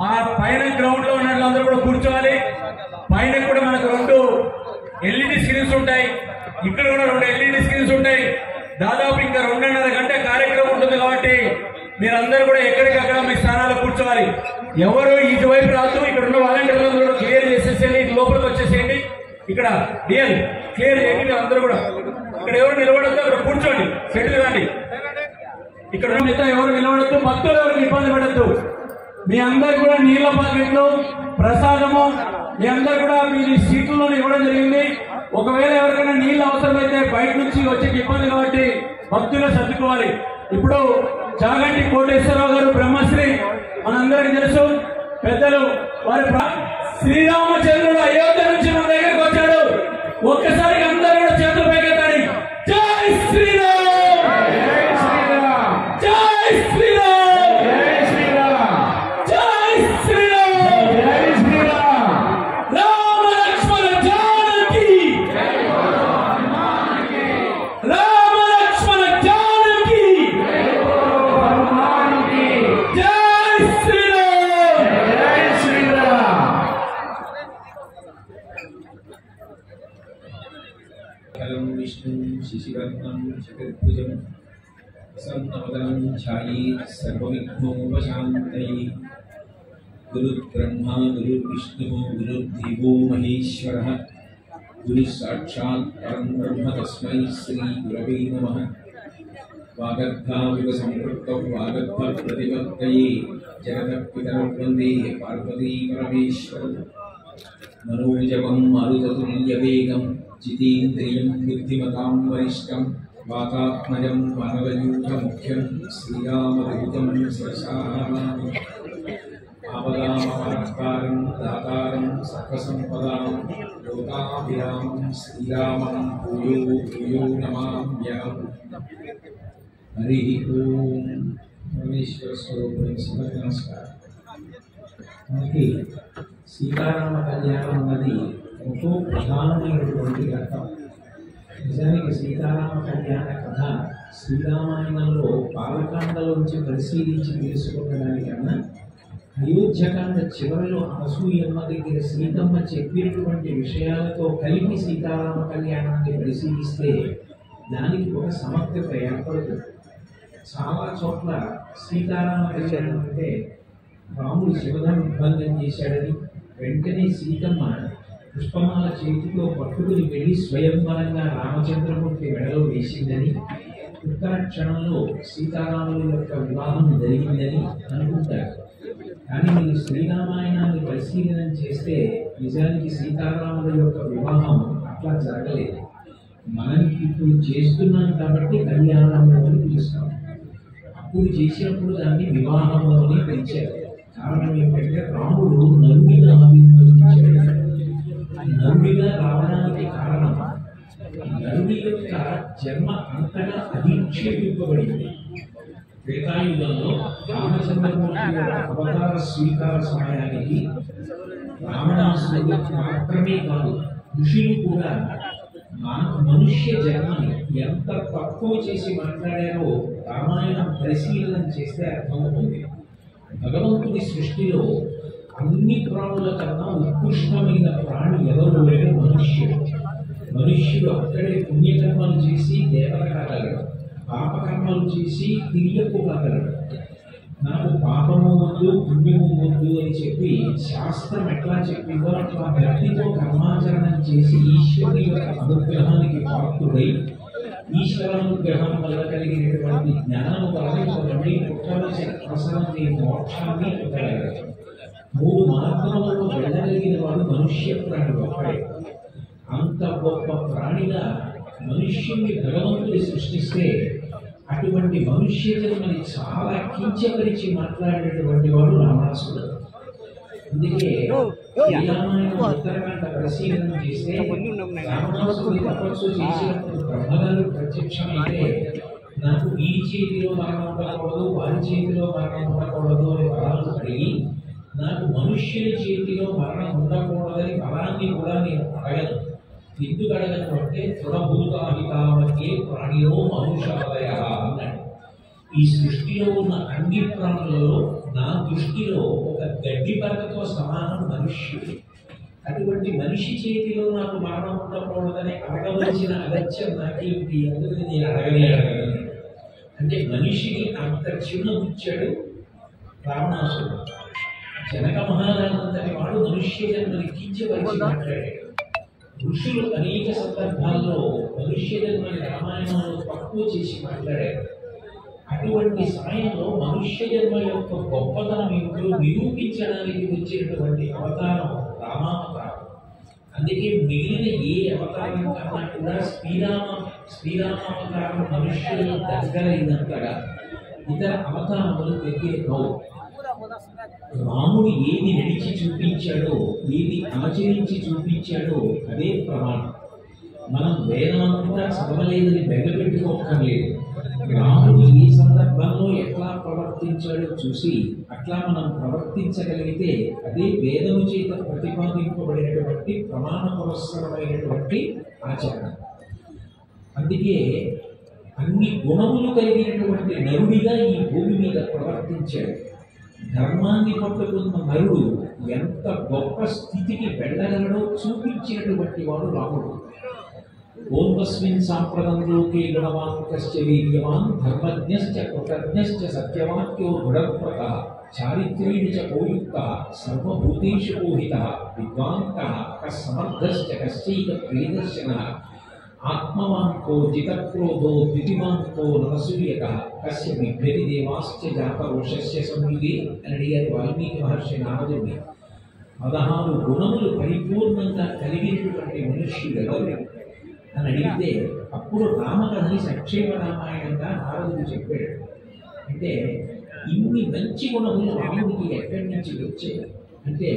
ఆ పైన గ్రౌండ్ లో ఉన్న వాళ్ళందరూ కూడా కూర్చోవాలి. పైన కూడా మనకు 2 LED స్క్రీన్స్ ఉంటాయి, ఇక్కడ కూడా 2 LED స్క్రీన్స్ ఉంటాయి. దాదాపు ఇంకా 2.5 గంట కార్యక్రమం ఉంటుంది కాబట్టి మీరందరూ కూడా ఎక్కడికక్కడ మీ స్థానాల్లో కూర్చోవాలి. ఎవరు ఇటువైపు రాదు, ఇక్కడ ఉన్న వాలంటీర్లు క్లియర్ చేసేసేయండి, ఇటు లోపలికి వచ్చేసేయండి. ఇక్కడ డిఎల్ క్లియర్ చేయండి. మీరు అందరూ కూడా ఇక్కడ ఎవరు నిలబడద్దు, అక్కడ కూర్చోండి, సెటిల్ కాండి. ఇక్కడ మిగతా ఎవరు నిలబడద్దు, భక్తులు ఎవరికి ఇబ్బంది పడద్దు. మీ అందరు కూడా నీళ్ల ప్యాకెట్లు, ప్రసాదము మీ అందరు కూడా మీ సీట్లలో ఇవ్వడం జరిగింది. ఒకవేళ ఎవరికైనా నీళ్ళు అవసరమైతే బయట నుంచి వచ్చే ఇబ్బంది కాబట్టి భక్తులు సర్దుకోవాలి. ఇప్పుడు చాగంటి కోటేశ్వరరావు గారు బ్రహ్మశ్రీ మనందరికీ తెలుసు, పెద్దలు వారి శ్రీరామచంద్రుడు అయోధ్య నుంచి మన దగ్గరకు వచ్చాడు. ఒక్కసారి అందరూ కూడా చేతులు పైకెత్తాలి. జై శ్రీరామ్, జై శ్రీరామ్, జై శ్రీరామ్, జై శ్రీరామ్, జై శ్రీరామ్. రామ లక్ష్మణ జానకి, రామ లక్ష్మణ జానకి, జై శ్రీరామ్, జై శ్రీరామ్. विष्णु शिशिवर्णं चतुर्भुजं सन्नवदनं ध्यायेत् सर्वविघ्नोपशान्तये। गुरुर्ब्रह्मा गुरुर्विष्णुः गुरुर्देवो महेश्वरः, गुरुसाक्षात् परं ब्रह्म तस्मै श्रीगुरवे नमः। वागर्धाविव सम्पृक्तौ वागर्धप्रतिपत्तये जगतः पितरौ वन्दे पार्वती परमेश्वरम्। मनोजवं मारुततुल्यवेगं जितेन्द्रियं बुद्धिमतां वरिष्ठं वातात्मजं वानरयूथमुख्यं श्रीरामदूतं शिरसा नमामि। आपदामपहर्तारं दातारं सर्वसम्पदां लोकाभिरामं श्रीरामं भूयो भूयो नमाम्यहम्। हरिः ओं। परमेश्वर स्वरूप नमस्कार। మనకి సీతారామ కళ్యాణం అన్నది ఎంతో ప్రధానమైనటువంటి ఘట్టం. నిజానికి సీతారామ కళ్యాణ కథ శ్రీరామాయణంలో బాలకాండలోంచి పరిశీలించి తెలుసుకున్నదానికన్నా అయోధ్యకాండ చివరిలో అనసూయమ్మ దగ్గర సీతమ్మ చెప్పినటువంటి విషయాలతో కలిపి సీతారామ కళ్యాణాన్ని పరిశీలిస్తే దానికి ఒక సమగ్రత ఏర్పడుతుంది. చాలా చోట్ల సీతారామ కళ్యాణం అంటే రాముడు శివధనుర్భంగం చేశాడని వెంటనే సీతమ్మ పుష్పమాల చేతితో పట్టుకుని వెళ్ళి స్వయంవరంగా రామచంద్రమూర్తి మెడలో వేసిందని, ఉత్తర క్షణంలో సీతారాముల యొక్క వివాహం జరిగిందని అనుకుంటారు. కానీ మీరు శ్రీరామాయణాన్ని పరిశీలన చేస్తే నిజానికి సీతారాముల యొక్క వివాహం అట్లా జరగలేదు. మనం ఇప్పుడు చేస్తున్నాం కాబట్టి కళ్యాణము అని పిలుస్తాం. అప్పుడు చేసినప్పుడు దాన్ని వివాహము అని పిలిచారు. కారణం ఏంటంటే రాముడు నరుడిగా ఆవిర్భవించాడు. నరుడిగా రావడానికి కారణం నరుడి యొక్క జన్మ అంతగా అధిక్షేపింపబడింది. త్రేతాయుగంలో రామచంద్రమూర్తి యొక్క అవతార స్వీకార సమయానికి రావణాసురుడు మాత్రమే కాదు, ఋషులు కూడా మనుష్య జన్మని ఎంత తక్కువ చేసి మాట్లాడారో రామాయణం పరిశీలన చేస్తే అర్థమవుతుంది. భగవంతుడి సృష్టిలో అన్ని ప్రాణుల కన్నా ఉత్కృష్టమైన ప్రాణి ఎవరు అంటే మనుష్యుడు. మనుష్యుడు అక్కడే పుణ్యకర్మలు చేసి దేవత కాగలడు, పాపకర్మలు చేసి తిరియకు కాగలడు. నాకు పాపము వద్దు పుణ్యము వద్దు అని చెప్పి శాస్త్రం ఎట్లా చెప్పిందో అట్లా భక్తితో కర్మాచరణం చేసి ఈశ్వరుని యొక్క అనుగ్రహానికి పాత్రుడై ఈశ్వరానుగ్రహం వల్ల కలిగినటువంటి జ్ఞానము వలన పుట్టవలసిన అవసరాన్ని మోక్షాన్ని పొందగలరు. 3 మార్గాలలో వెళ్ళగలిగిన వాడు మనుష్య ప్రాణి ఒక్కడే. అంత గొప్ప ప్రాణిగా మనుష్యుని భగవంతుడి సృష్టిస్తే అటువంటి మనుష్య జన్మని చాలా కించపరిచి మాట్లాడినటువంటి వాడు రావణాసురుడు. అందుకే శ్రీరామాయణ ఉత్తరకాండ పరిశీలన చేస్తే రావణాసురుడు తపస్సు చేసినప్పుడు బ్రహ్మగారు ప్రత్యక్షమైతే నాకు ఈ చేతిలో మరణం ఉండకూడదు, వారి చేతిలో మరణం ఉండకూడదు అనే వరాలు అడిగి నాకు మనుష్యుల చేతిలో మరణం ఉండకూడదని వరాన్ని కూడా నేను అడగను. ఎందుకు అడగను అంటే తృణభూతాహితావకే ప్రాణిలో మనుషాదయ అన్నాడు. ఈ సృష్టిలో ఉన్న అన్ని ప్రాణులలో నా దృష్టిలో ఒక గడ్డి పరకతో సమానం మనుష్యుడు. అటువంటి మనిషి చేతిలో నాకు మరణం ఉండకూడదని అడగవలసిన అగత్యం నాకేమిటి? అందుకని నేను అడగను. అంటే మనిషిని అంత చిన్నబుచ్చాడు రావణాసుడు. జనక మహారాజంతటి వాడు మనుష్య జన్మని కించపరిచి మాట్లాడాడు. ఋషులు అనేక సందర్భాల్లో మనుష్య జన్మని రామాయణంలో తక్కువ చేసి మాట్లాడారు. అటువంటి సమయంలో మనుష్య జన్మ యొక్క గొప్పతనం ఏమిటో నిరూపించడానికి వచ్చినటువంటి అవతారం రామావతారం. అందుకే మిగిలిన ఏ అవతారం కన్నా కూడా శ్రీరామావతారం మనుష్యుల దగ్గరైనంతగా ఇతర అవతారములు దగ్గర కావు. రాముడు ఏది నడిచి చూపించాడో, ఏది ఆచరించి చూపించాడో అదే ప్రమాణం. మనం వేదమంతా చదవలేదని బెంగపెట్టుకోక్కర్లేదు. రాముడు ఏ సందర్భంలో ఎట్లా ప్రవర్తించాడో చూసి అట్లా మనం ప్రవర్తించగలిగితే అదే వేదము చేత ప్రతిపాదింపబడినటువంటి ప్రమాణ పురస్సరమైనటువంటి ఆచరణ. అందుకే అన్ని గుణములు కలిగినటువంటి నరుడిగా ఈ భూమి మీద ప్రవర్తించాడు. ధర్మాన్ని పట్టుకున్న నరుడు ఎంత గొప్ప స్థితికి వెళ్ళగలడో చూపించినటువంటి వాడు రాముడు. ఓంకస్మిన్ సాంప్రదం లోకే గుణవాన్ కశ్చ వీర్యవాన్ ధర్మజ్ఞశ్చ కృతజ్ఞశ్చ సత్యవాక్యో దృఢవ్రతః చారిత్రేణ చ కోయుక్తః సర్వభూతేషు మోహితః విద్వాంతః కస్సమర్థశ్చ కశ్చైక ప్రియదర్శనః ఆత్మవాంకో జితక్రోధో ద్వితిమాంకో నరసూయకః కస్య బిభ్యతి దేవాశ్చ జాతరోషస్య సంయుగే అని అడిగారు వాల్మీకి మహర్షి నారదుడిని. 16 గుణములు పరిపూర్ణంగా కలిగినటువంటి మనుష్యుడు ఎవరు అని అడిగితే అప్పుడు రామకథని సంక్షేమ రామాయణంగా నారదుడు చెప్పాడు. అంటే ఇన్ని మంచి గుణములు రాముడికి ఎక్కడి నుంచి వచ్చాయి అంటే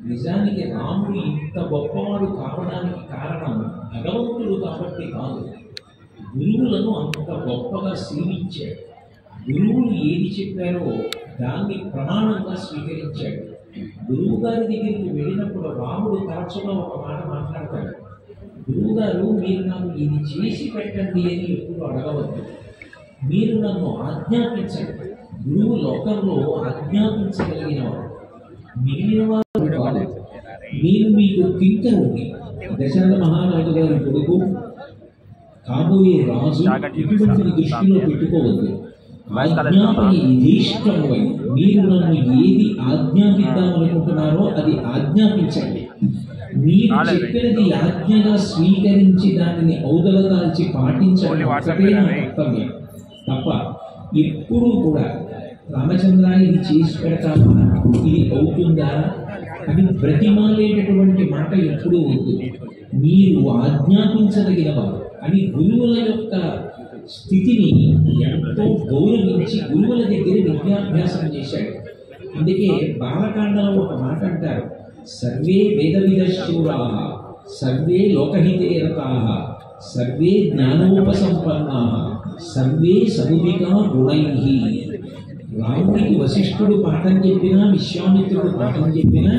నిజానికి రాముడు ఇంత గొప్పవాడు కావడానికి కారణం భగవంతుడు కాబట్టి కాదు, గురువులను అంత గొప్పగా సేవించాడు. గురువులు ఏది చెప్పారో దాన్ని ప్రమాణంగా స్వీకరించాడు. గురువు గారి దగ్గరికి వెళ్ళినప్పుడు రాముడు తరచుగా ఒక మాట మాట్లాడతాడు. గురువుగారు మీరు నాకు ఇది చేసి పెట్టండి అని ఎప్పుడు అడగవద్దు, మీరు నన్ను ఆజ్ఞాపించండి. గురువు లోకంలో ఆజ్ఞాపించగలిగిన వాడు, మిగిలిన వారు కాదు. మీరు మీకు కింకరుణ్ణి, దశరథ మహారాజు గారి కొడుకు, కాబోయే రాజు, ఇటువంటిది దృష్టిలో పెట్టుకోవద్దు. ఆజ్ఞాపని యథేష్టమై మీరు నన్ను ఏది ఆజ్ఞాపిద్దామనుకుంటున్నారో అది ఆజ్ఞాపించండి. మీరు చెప్పినది ఆజ్ఞగా స్వీకరించి దానిని ఔదలదాల్చి పాటించడం ఒకటే నా కర్తవ్యం తప్ప ఎప్పుడూ కూడా రామచంద్ర ఇది చేసి పెడతాను, ఇది అవుతుందా అని బ్రతిమాలేటటువంటి మాట ఎప్పుడూ వద్దు. మీరు ఆజ్ఞాపించదగిన వారు అని గురువుల యొక్క స్థితిని ఎంతో గౌరవించి గురువుల దగ్గర విద్యాభ్యాసం చేశాడు. అందుకే బాలకాండలో ఒక మాట అంటారు, సర్వే వేదవిదశూరాః సర్వే లోకహితే రతాః సర్వే జ్ఞానోపసంపన్నాః సర్వే సముదితా గుణైః. రాముడికి వశిష్ఠుడు పాఠం చెప్పినా, విశ్వామిత్రుడు పాఠం చెప్పినా,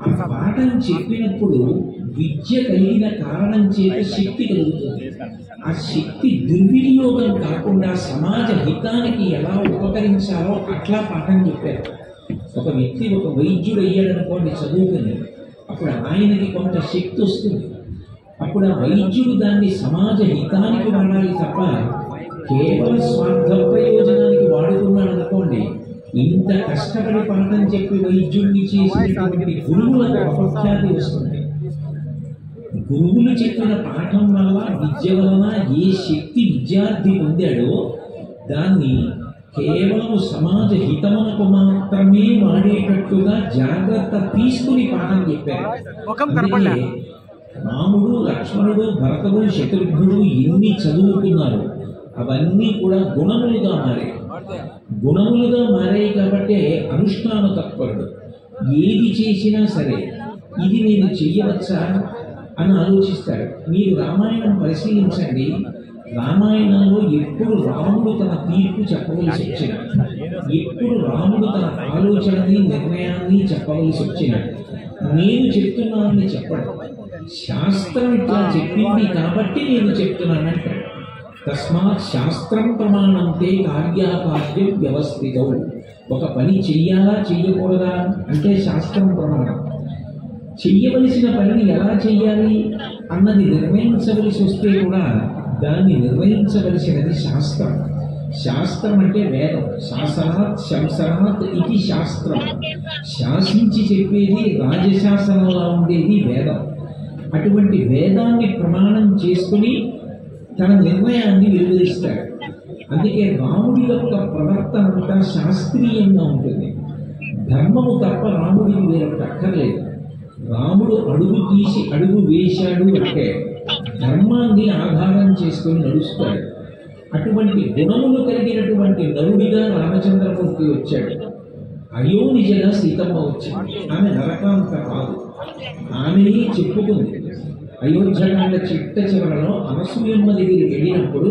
ఆ పాఠం చెప్పినప్పుడు విద్య కలిగిన కారణం చేత శక్తి కలుగుతుంది. ఆ శక్తి దుర్వినియోగం కాకుండా సమాజ హితానికి ఎలా ఉపకరించాలో అట్లా పాఠం చెప్పారు. ఒక వ్యక్తి ఒక వైద్యుడు అయ్యాడు అనుకోండి చదువుకుని, అప్పుడు ఆయనకి కొంత శక్తి వస్తుంది. అప్పుడు ఆ వైద్యుడు దాన్ని సమాజ హితానికి వాడాలి తప్ప కేవలం స్వార్థ ప్రయోజనానికి వాడుతున్నాడు అనుకోండి, ఇంత కష్టపడి పాఠం చెప్పి వైద్యుడిని చేసినటువంటి గురువులకు అపఖ్యాతి వస్తుంది. గురువులు చెప్పిన పాఠం వల్ల, విద్య వలన ఏ శక్తి విద్యార్థి పొందాడో దాన్ని కేవలం సమాజ హితమునకు మాత్రమే వాడేటట్టుగా జాగ్రత్త తీసుకుని పాఠం చెప్పారు. రాముడు, లక్ష్మణుడు, భరతుడు, శత్రుఘ్నుడు ఎన్ని చదువుకున్నారు అవన్నీ కూడా గుణములుగా మారాయి. గుణములుగా మారాయి కాబట్టి అనుష్ఠాన తత్పరుడు. ఏది చేసినా సరే ఇది నేను చెయ్యవచ్చా అని ఆలోచిస్తాడు. మీరు రామాయణం పరిశీలించండి, రామాయణంలో ఎప్పుడు రాముడు తన తీర్పు చెప్పవలసి వచ్చిన, ఎప్పుడు రాముడు తన ఆలోచనని నిర్ణయాన్ని చెప్పవలసి వచ్చిన, నేను చెప్తున్నానని చెప్పడం, శాస్త్రం ఇట్లా చెప్పింది కాబట్టి నేను చెప్తున్నానంటాడు తస్మాత్ శాస్త్రం ప్రమాణంతే కార్యాకార్య వ్యవస్థితౌ. ఒక పని చెయ్యాలా చెయ్యకూడదా అంటే శాస్త్రం ప్రమాణం. చెయ్యవలసిన పనిని ఎలా చెయ్యాలి అన్నది నిర్ణయించవలసి వస్తే కూడా దాన్ని నిర్ణయించవలసినది శాస్త్రం. శాస్త్రం అంటే వేదం. శాసనాత్ శంసనాత్ ఇది శాస్త్రం. శాసించి చెప్పేది రాజశాసనంలా ఉండేది వేదం. అటువంటి వేదాన్ని ప్రమాణం చేసుకుని తన నిర్ణయాన్ని వెలువరిస్తాడు. అందుకే రాముడి యొక్క ప్రవర్తన అంతా శాస్త్రీయంగా ఉంటుంది. ధర్మము తప్ప రాముడికి వేరొకటి అక్కర్లేదు. రాముడు అడుగు తీసి అడుగు వేశాడు అంటే ధర్మాన్ని ఆధారం చేసుకొని నడుస్తాడు. అటువంటి గుణములు కలిగినటువంటి నరుడిగా రామచంద్రమూర్తి వచ్చాడు. అయోనిజగా సీతమ్మ వచ్చింది. ఆమె నరకాంత కాదు. ఆమెని చెప్పుకుంది. అయోధ్యకాండ చిట్ట చివరలో అనసూయమ్మ దగ్గరికి వెళ్ళినప్పుడు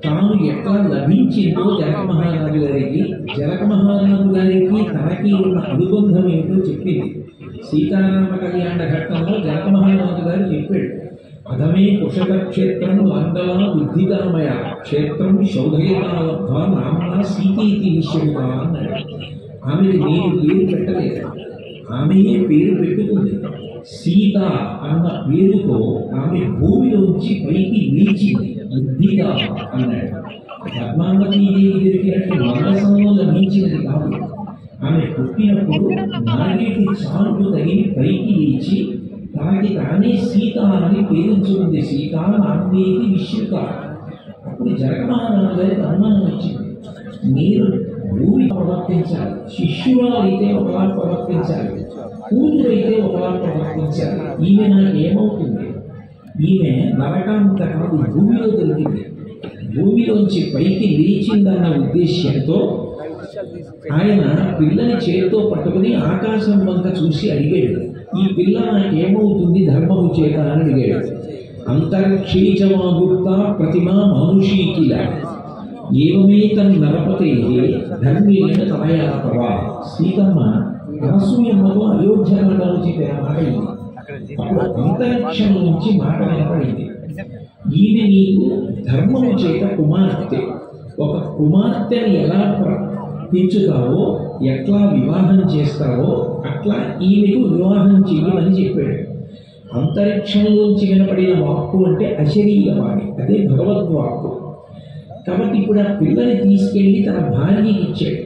తాను ఎట్లా లభించిందో జనక మహారాజు గారికి, జనక మహారాజు గారికి తనకి ఉన్న అనుబంధం ఏమిటో చెప్పింది. సీతారామ కళ్యాణ ఘట్టంలో జనక మహారాజు గారు చెప్పాడు, అధమే కుశల క్షేత్రం లంకలా బుద్ధిదామయ క్షేత్రం శౌధయతాలబ్ధ నామా సీతీతి విశ్వముగా అన్నాడు. ఆమెకి నేను పేరు పెట్టలేదు, ఆమెయే పేరు పెట్టుకుంది. సీత అన్న పేరుతో ఆమె భూమిలోంచి పైకి లేచింది. బుద్ధిగా అన్నాడు. పద్మావతీదేవి దొరికినట్టు వందసంలో లభించినది కాదు. ఆమె పుట్టినప్పుడు నాగేటి చాలుకు తగిలి పైకి లేచి తనకి తానే సీత అని పేరుంచుకుంది. సీత నాగేటి విశ్రుత. అప్పుడు జనక మహారాజు గారికి అనుమానం వచ్చింది. మీరు భూమి ప్రవర్తించాలి, శిష్యురాలు అయితే ఒకలా ప్రవర్తించాలి, కూతురైతే ఒకలా ప్రవర్తించాలి. ఈమె నాకేమవుతుంది? ఈమె నరకాంత కాదు, భూమిలో దొరికింది. భూమిలోంచి పైకి లేచిందన్న ఉద్దేశ్యంతో ఆయన పిల్లని చేతితో పట్టుకుని ఆకాశం వంక చూసి అడిగాడు, ఈ పిల్ల నాకేమవుతుంది ధర్మము చేత అని అడిగాడు. అంతరిక్షీచమాగుప్త ప్రతిమా మనుషీకిల ఏవమేతం నరపతే ధర్మేణ తనయాపవా. సీతమ్మ అనసూయమ్మతో అయోధ్యకాండలో చెప్పిన మాట ఇది. అప్పుడు అంతరిక్షం నుంచి మాట వినపడింది, ఈమె నీకు ధర్మము చేత కుమార్తె. ఒక కుమార్తెని ఎలా పెంచుతావో, ఎట్లా వివాహం చేస్తావో అట్లా ఈమెకు వివాహం చేయమని చెప్పాడు. అంతరిక్షంలోంచి వినపడిన వాక్కు అంటే అశరీర వాణి, అదే భగవద్వాక్కు. కాబట్టి ఇప్పుడు ఆ పిల్లని తీసుకెళ్లి తన భార్యకి ఇచ్చాడు.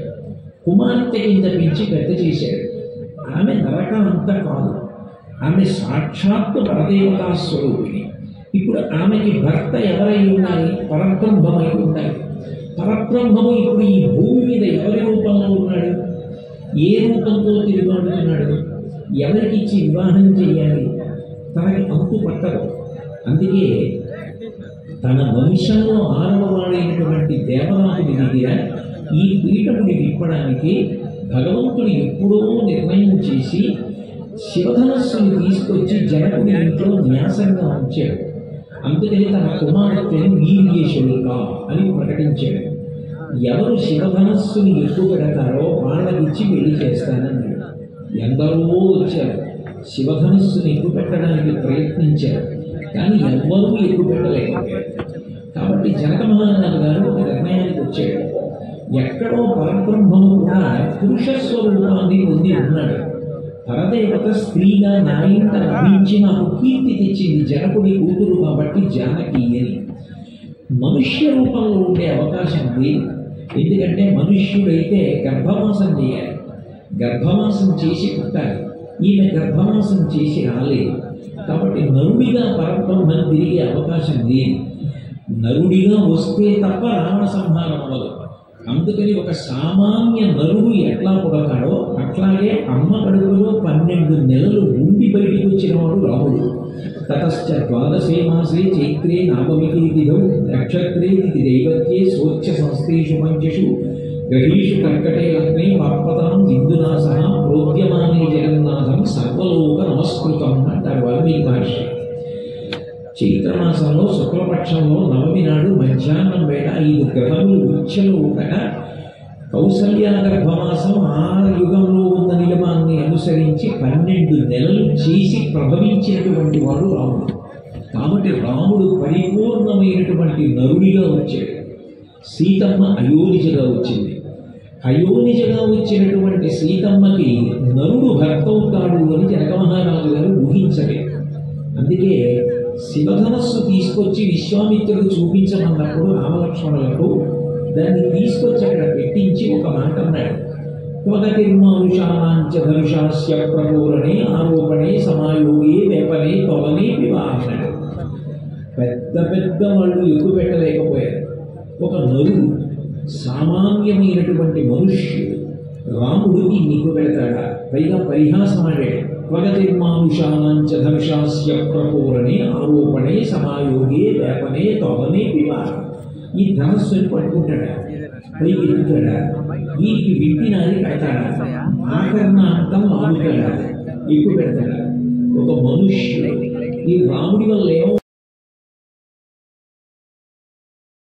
కుమార్తె కింద పెంచి పెద్ద చేశాడు. ఆమె నరకాంత కాదు, ఆమె సాక్షాత్తు పరదేవతా స్వరూపిణి. ఇప్పుడు ఆమెకి భర్త ఎవరై ఉండాలి? పరబ్రహ్మమై ఉండాలి. పరబ్రహ్మము ఇప్పుడు ఈ భూమి మీద ఎవరి రూపంలో ఉన్నాడు? ఏ రూపంతో తిరుగుతున్నాడు? ఎవరికి ఇచ్చి వివాహం చేయాలి? తనకి అంతు పట్టదు. అందుకే తన వంశంలో 6వ వాడైనటువంటి దేవరాజుని దగ్గర ఈ పీఠముని విప్పడానికి భగవంతుడు ఎప్పుడో నిర్ణయం చేసి శివధనస్సుని తీసుకొచ్చి జనకుడి ఇంట్లో న్యాసంగా ఉంచాడు. అందుకని తన కుమార్తెను వీర్యేశుల్క అని ప్రకటించాడు. ఎవరు శివధనస్సుని ఎక్కువ పెడతారో వాళ్ళకిచ్చి పెళ్లి చేస్తానన్నాడు. ఎందరో వచ్చారు, శివధనస్సుని ఎక్కువ పెట్టడానికి ప్రయత్నించారు, కానీ ఎవ్వరూ ఎక్కువ పెట్టలేకపోయారు. కాబట్టి జనక మహారాజు గారు ఒక నిర్ణయానికి వచ్చాడు. ఎక్కడో పరబ్రహ్మము కూడా పురుష స్వరూపాన్ని పొంది ఉన్నాడు. పరదేవత స్త్రీగా నా ఇంట లభించి నాకు కీర్తి తెచ్చింది, జనకుడి కూతురు కాబట్టి జానకి అని. మనుష్య రూపంలో ఉండే అవకాశం లేదు. ఎందుకంటే మనుష్యుడైతే గర్భవాసం చేయాలి, గర్భవాసం చేసి పుట్టాలి. ఈమె గర్భవాసం చేసి రాలేదు. కాబట్టి నరుడిగా పరబ్రహ్మను తిరిగే అవకాశం లేదు. నరుడిగా వస్తే తప్ప రావణ సంహారం అవ్వదు. అందుకని ఒక సామాన్య నరుడు ఎట్లా పుడతాడో అట్లాగే అమ్మ కడుపులో 12 నెలలు ఉండి బయటికి వచ్చిన వాడు రాముడు. తతశ్చ ద్వాదశే మాసే చైత్రే నవమికే తిథౌ నక్షత్రే తిథి దైవత్యే స్వచ్ఛ సంస్థేషు పంచషు గ్రహీషు కర్కటే లగ్నే వాక్పతాం ఇందునాస ప్రోద్యమానే జగన్నాథం సర్వలోక నమస్కృతం అంటారు వాల్మీకి మహర్షి. చైత్రమాసంలో శుక్లపక్షంలో నవమి నాడు మధ్యాహ్నం వేళ 5 గ్రహములు ఉచ్చలో ఉండగా కౌసల్య గర్భమాసం ఆ యుగంలో ఉన్న నియమాన్ని అనుసరించి 12 నెలలు చేసి ప్రభవించినటువంటి వాడు రాముడు. కాబట్టి రాముడు పరిపూర్ణమైనటువంటి నరుడిగా వచ్చాడు. సీతమ్మ అయోనిజగా వచ్చింది. అయోనిజగా వచ్చినటువంటి సీతమ్మకి నరుడు భర్త అవుతాడు అని జనక మహారాజు గారు ఊహించలేదు. అందుకే శివధనస్సు తీసుకొచ్చి విశ్వామిత్రుడు చూపించమన్నప్పుడు రామలక్ష్మణులకు దాన్ని తీసుకొచ్చి అక్కడ పెట్టించి ఒక మాట అన్నాడు. త్వగతిర్మానుషానాంచ ధనుషాస్య ప్రపూరణే ఆరోపణే సమాయోగే వేపనే తొలనే వివాహనాడు. పెద్ద పెద్ద వాళ్ళు ఎక్కువ పెట్టలేకపోయారు. ఒక నరుడు సామాన్యమైనటువంటి మనుష్యుడు రాముడికి నిగ్గు పెడతాడా? పైగా పరిహాసం ఆడాడు. త్వగతిర్మానుషానాంచ ధనుషాస్య ప్రపూరణే ఆరోపణే సమాయోగే వేపనే తొలనే వివాహం. ఈ ధనస్సుని పట్టుకుంటాడా? పైకి ఎత్తుతాడా? వీరికి విప్పినాది పెడతాడా? ఆకరణాంతం ఆగుతాడా? ఎక్కువ పెడతాడా? ఒక మనుష్యుడు ఈ రాముడి వల్ల ఏమో